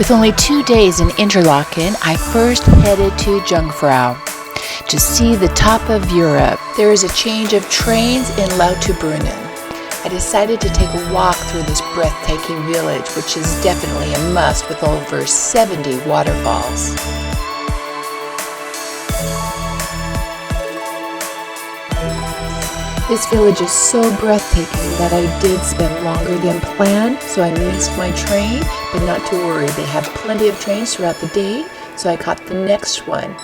With only 2 days in Interlaken, I first headed to Jungfrau to see the top of Europe. There is a change of trains in Lauterbrunnen. I decided to take a walk through this breathtaking village, which is definitely a must with over 70 waterfalls. This village is so breathtaking that I did spend longer than planned, so I missed my train, but not to worry, they have plenty of trains throughout the day, so I caught the next one.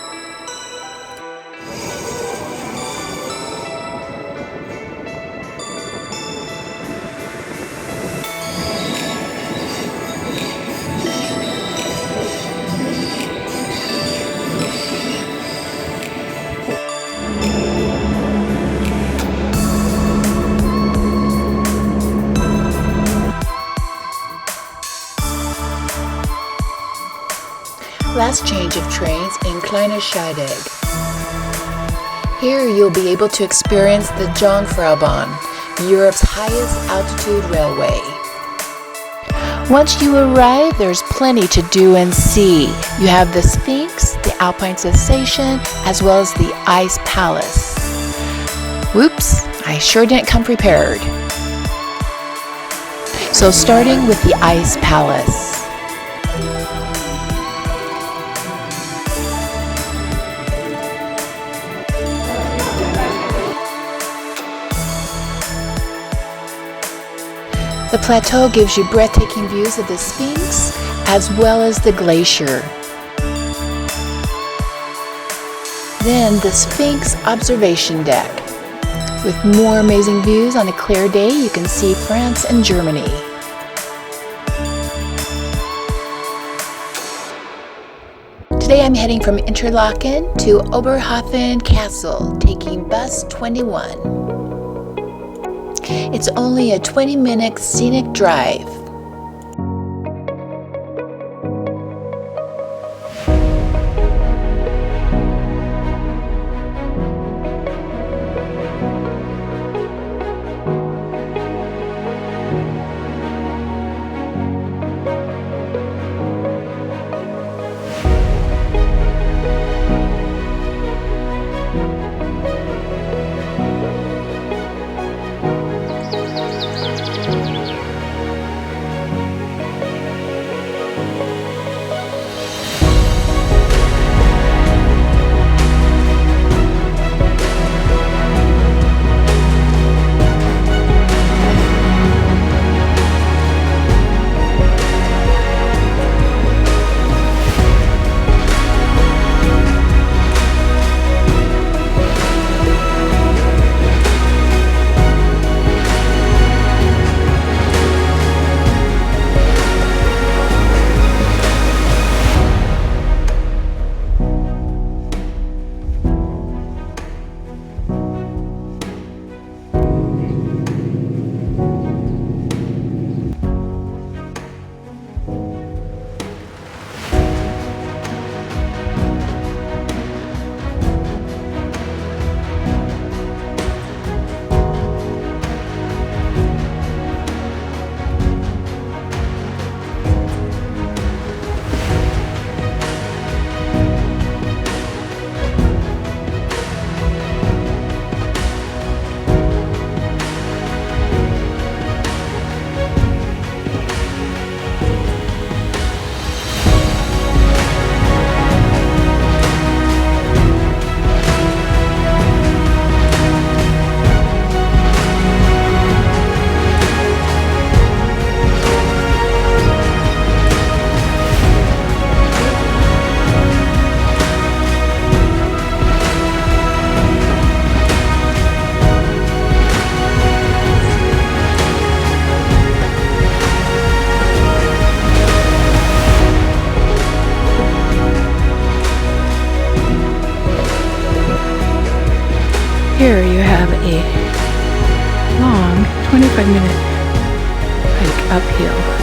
Last change of trains in Kleine Scheidegg. Here you'll be able to experience the Jungfraubahn, Europe's highest altitude railway. Once you arrive, there's plenty to do and see. You have the Sphinx, the Alpine Cessation, as well as the Ice Palace. Whoops, I sure didn't come prepared. So starting with the Ice Palace. The plateau gives you breathtaking views of the Sphinx as well as the glacier. Then the Sphinx observation deck. With more amazing views on a clear day, you can see France and Germany. Today I'm heading from Interlaken to Oberhofen Castle, taking bus 21. It's only a 20-minute scenic drive. Here you have a long 25-minute hike uphill.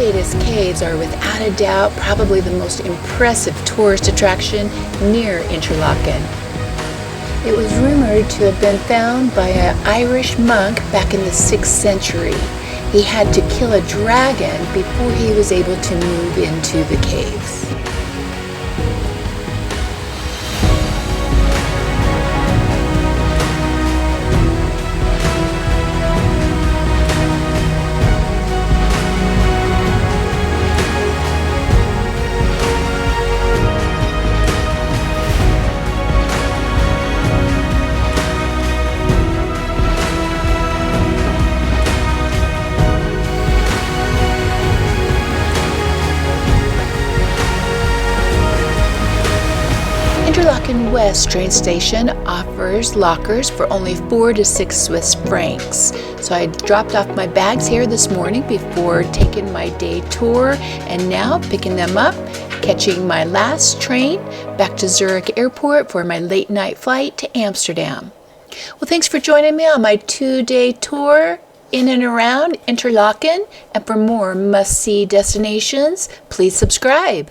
Thetis Caves are without a doubt probably the most impressive tourist attraction near Interlaken. It was rumored to have been found by an Irish monk back in the 6th century. He had to kill a dragon before he was able to move into the caves. Interlaken West train station offers lockers for only 4 to 6 Swiss francs. So I dropped off my bags here this morning before taking my day tour, and now picking them up, catching my last train back to Zurich Airport for my late night flight to Amsterdam. Well, thanks for joining me on my 2-day tour in and around Interlaken, and for more must-see destinations, please subscribe.